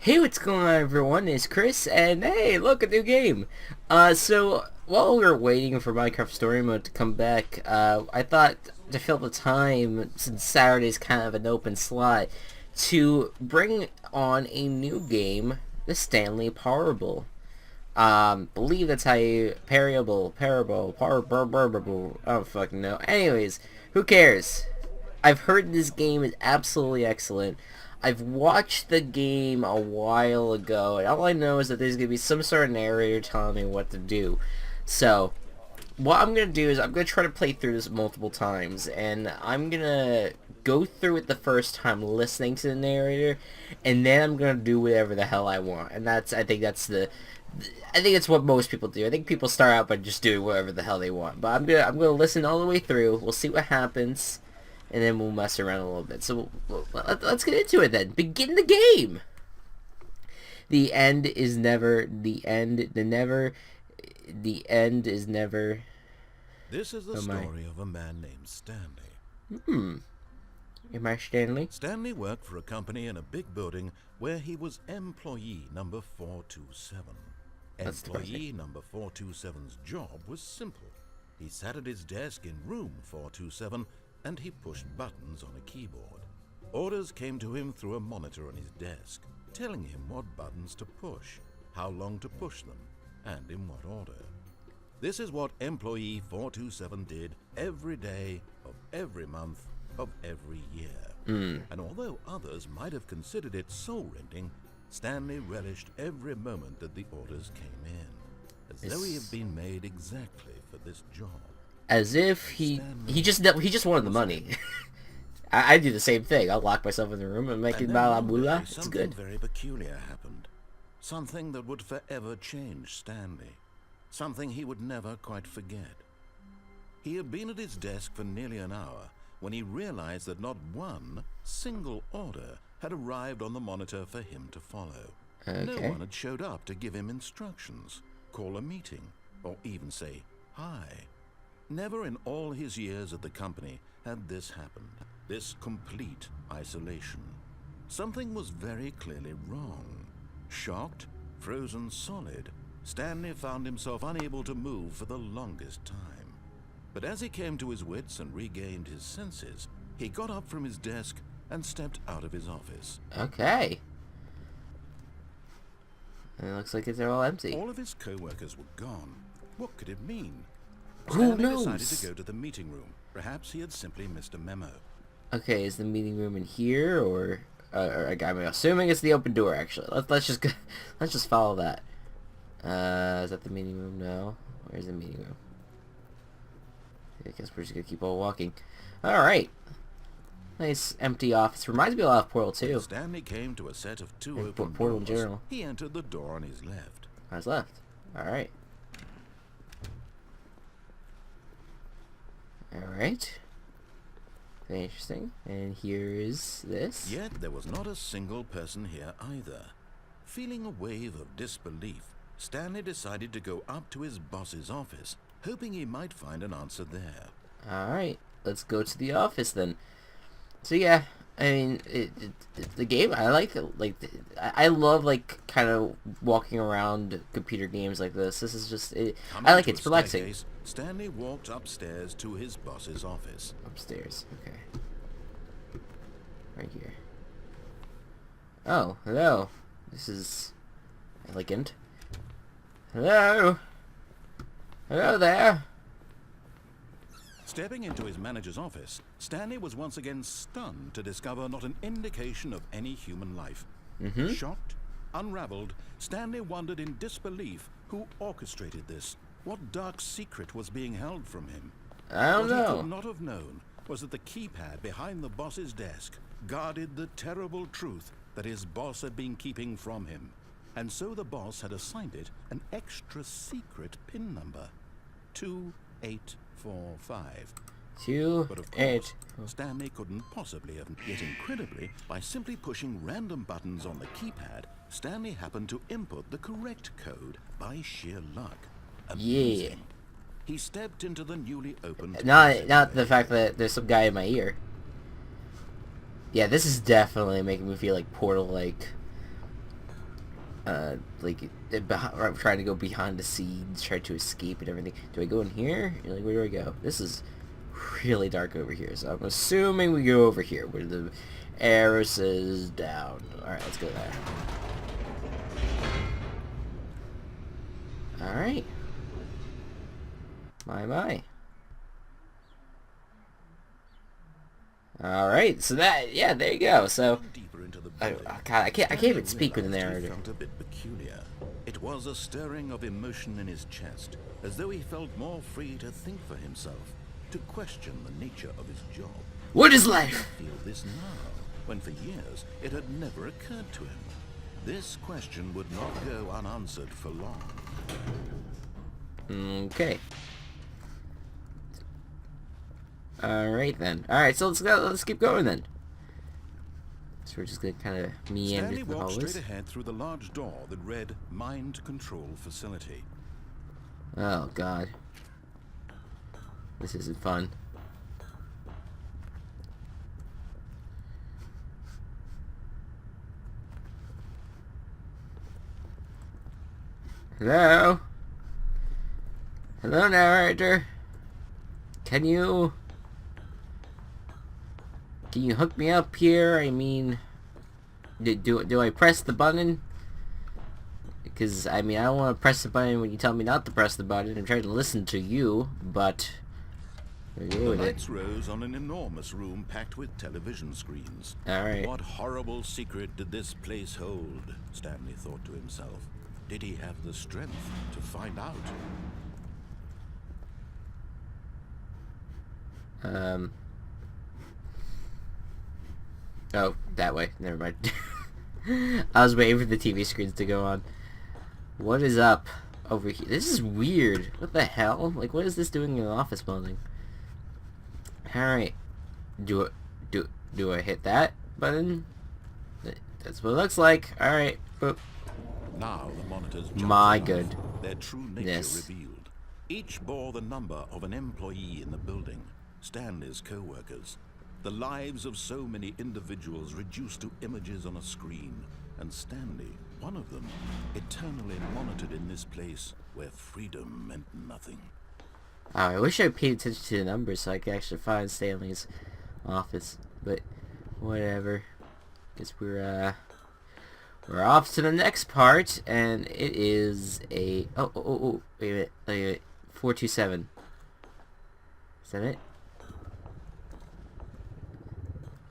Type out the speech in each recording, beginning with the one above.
Hey, what's going on, everyone? It's Chris, and hey, look, a new game. So while we were waiting for Minecraft Story Mode to come back, I thought to fill the time, since Saturday's kind of an open slot, to bring on a new game, the Stanley Parable. Believe that's how you parable, I don't fucking know. Anyways, who cares? I've heard this game is absolutely excellent. I've watched the game a while ago, and all I know is that there's going to be some sort of narrator telling me what to do. So, what I'm going to do is I'm going to try to play through this multiple times, and I'm going to go through it the first time listening to the narrator, and then I'm going to do whatever the hell I want. And I think that's what most people do. I think people start out by just doing whatever the hell they want. But I'm gonna listen all the way through. We'll see what happens, and then we'll mess around a little bit. So let's get into it then. Begin the game. The end is never the end. The end is never. This is the story of a man named Stanley. Am I Stanley? Stanley worked for a company in a big building where he was employee number 427. Employee number 427's job was simple. He sat at his desk in room 427 and he pushed buttons on a keyboard. Orders came to him through a monitor on his desk, telling him what buttons to push, how long to push them, and in what order. This is what employee 427 did every day of every month of every year. And although others might have considered it soul-rending, Stanley relished every moment that the orders came in, as though he had been made exactly for this job. As if he just wanted the money. I do the same thing. I'll lock myself in the room and make it balabula. It's good. Something very peculiar happened. Something that would forever change Stanley. Something he would never quite forget. He had been at his desk for nearly an hour when he realized that not one single order had arrived on the monitor for him to follow. Okay. No one had showed up to give him instructions, call a meeting, or even say hi. Never in all his years at the company had this happened, this complete isolation. Something was very clearly wrong. Shocked, frozen solid, Stanley found himself unable to move for the longest time. But as he came to his wits and regained his senses, he got up from his desk and stepped out of his office. Okay. And it looks like they're all empty. All of his co-workers were gone. What could it mean? Who Stanley knows? decided to go to the meeting room. Perhaps he had simply missed a memo. Okay, is the meeting room in here, or I'm assuming it's the open door. Actually, let's just follow that. Is that the meeting room? No. Where's the meeting room? I guess we're just gonna keep on walking. All right. Nice empty office. Reminds me a lot of Portal 2. When Stanley came to a set of two And open Portal in doors, general. he entered the door on his left. On his left. All right. All right. Very interesting. And here is this. Yet there was not a single person here either. Feeling a wave of disbelief, Stanley decided to go up to his boss's office, hoping he might find an answer there. All right. Let's go to the office then. So yeah, I mean, the game, I like it. I love kind of walking around computer games like this. This is just I like it. It's relaxing. Stanley walked upstairs to his boss's office. Upstairs. Okay. Right here. Oh, hello. This is elegant. Hello. Hello there. Stepping into his manager's office, Stanley was once again stunned to discover not an indication of any human life. Shocked, unraveled, Stanley wondered in disbelief who orchestrated this. What dark secret was being held from him? I don't know. What he could not have known was that the keypad behind the boss's desk guarded the terrible truth that his boss had been keeping from him. And so the boss had assigned it an extra secret PIN number. 2845. But of course, Stanley couldn't possibly have. Yet incredibly, by simply pushing random buttons on the keypad, Stanley happened to input the correct code by sheer luck. Amazing. Yeah. He stepped into the newly opened... Not the fact that there's some guy in my ear. Yeah, this is definitely making me feel like Portal, like... like trying to go behind the scenes, try to escape and everything. Do I go in here? Like, where do I go? This is really dark over here, so I'm assuming we go over here where the arrow says down. Alright, let's go there. Alright. My. Alright, so that, yeah, there you go. So, God, I can't even speak with the narrator. Felt a bit peculiar. It was a stirring of emotion in his chest, as though he felt more free to think for himself, to question the nature of his job. What is life? He feel this now, when for years it had never occurred to him. This question would not go unanswered for long. Okay. Alright then. Alright, so let's keep going then. So we're just gonna kind of meander Stanley through the walked hallways. straight ahead through the large door that read Mind Control Facility. Oh god. This isn't fun. Hello? Hello, narrator? Can you hook me up here? I mean, do I press the button? Because, I mean, I don't want to press the button when you tell me not to press the button. I'm trying to listen to you, but... The lights rose on an enormous room packed with television screens. Alright. What horrible secret did this place hold? Stanley thought to himself. Did he have the strength to find out? Oh, that way. Never mind. I was waiting for the TV screens to go on. What is up over here? This is weird. What the hell? Like, what is this doing in an office building? Alright. Do I hit that button? That's what it looks like. Alright. Boop. Now the monitors jumped My to good. life, their true nature Yes. revealed. Each bore the number of an employee in the building, Stanley's co-workers. The lives of so many individuals reduced to images on a screen, and Stanley, one of them, eternally monitored in this place where freedom meant nothing. Oh, I wish I paid attention to the numbers so I could actually find Stanley's office, but whatever. Guess we're off to the next part, and it is a wait a minute, 427. Is that it?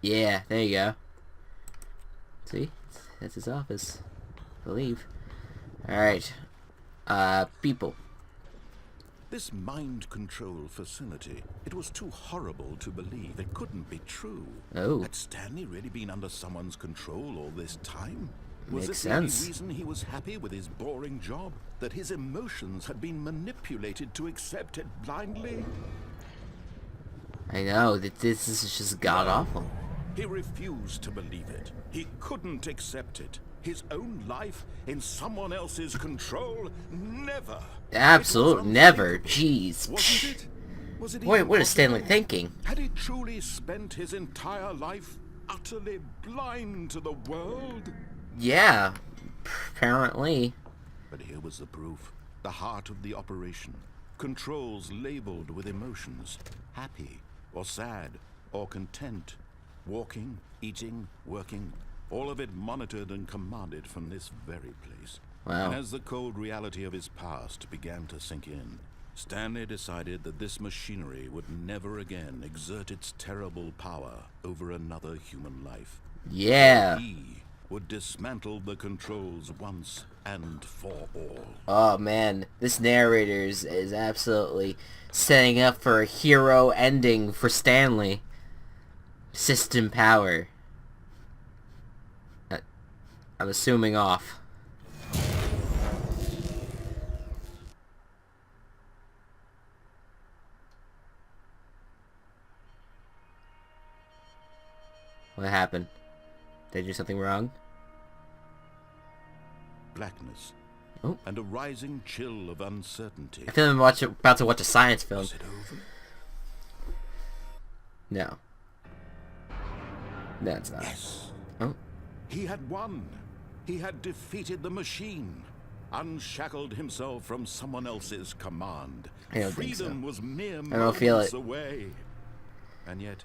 Yeah, there you go. See, that's his office, I believe. All right, people. This mind control facility, it was too horrible to believe. It couldn't be true. Oh. Had Stanley really been under someone's control all this time? Was Makes this the only sense. reason he was happy with his boring job? That his emotions had been manipulated to accept it blindly? I know that this is just god awful. He refused to believe it. He couldn't accept it. His own life in someone else's control? Never. Absolute never. Jeez. Wasn't it? Was it Wait, even what is Stanley possible? thinking? Had he truly spent his entire life utterly blind to the world? Yeah, apparently. But here was the proof. The heart of the operation. Controls labeled with emotions. Happy, or sad, or content. Walking, eating, working. All of it monitored and commanded from this very place. Wow. And as the cold reality of his past began to sink in, Stanley decided that this machinery would never again exert its terrible power over another human life. Yeah. He would dismantle the controls once and for all. Oh man, this narrator is absolutely setting up for a hero ending for Stanley. System power. I'm assuming off. What happened? Did I do something wrong? Blackness. Oh. And a rising chill of uncertainty. I feel I'm about to watch a science film. Was it over? No. That's not. Yes. Oh. He had won. He had defeated the machine, unshackled himself from someone else's command. I don't think Freedom so. was mere I don't feel moments it. away. And yet,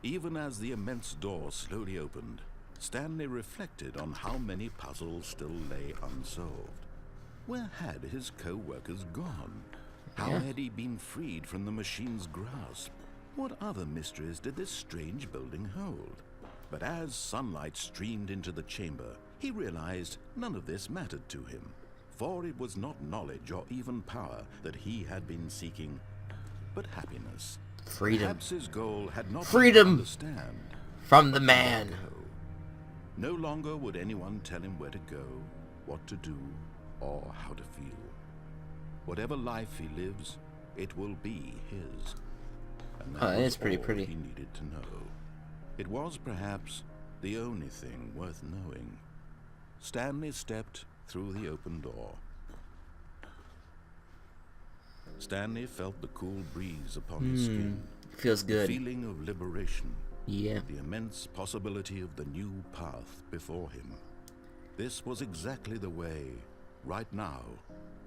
even as the immense door slowly opened, Stanley reflected on how many puzzles still lay unsolved. Where had his co-workers gone? How had he been freed from the machine's grasp? What other mysteries did this strange building hold? But as sunlight streamed into the chamber, he realized none of this mattered to him, for it was not knowledge or even power that he had been seeking, but happiness. Freedom. Perhaps his goal had not Freedom been to understand from the man. go. No longer would anyone tell him where to go, what to do, or how to feel. Whatever life he lives, it will be his. And that It was is pretty all pretty. he needed to know. It was perhaps the only thing worth knowing. Stanley stepped through the open door. Stanley felt the cool breeze upon his skin. Feels The good. feeling of liberation. Yeah. The immense possibility of the new path before him. This was exactly the way, right now,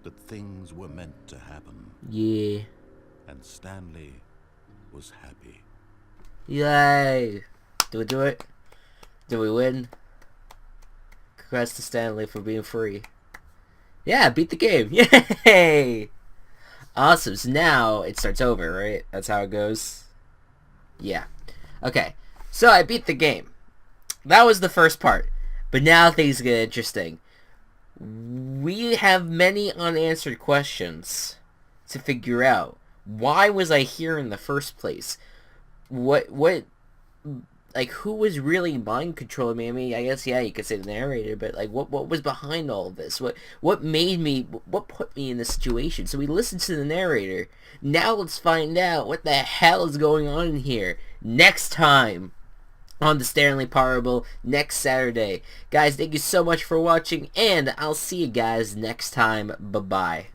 that things were meant to happen. Yeah. And Stanley was happy. Yay! Did we do it? Did we win? Congrats to Stanley for being free. Yeah, beat the game. Yay! Awesome. So now it starts over, right? That's how it goes? Yeah. Okay. So I beat the game. That was the first part. But now things get interesting. We have many unanswered questions to figure out. Why was I here in the first place? What, like, who was really mind controlling me? I mean, I guess, yeah, you could say the narrator, but, like, what was behind all of this? What put me in this situation? So we listened to the narrator. Now let's find out what the hell is going on in here. Next time on the Stanley Parable, next Saturday. Guys, thank you so much for watching, and I'll see you guys next time. Bye-bye.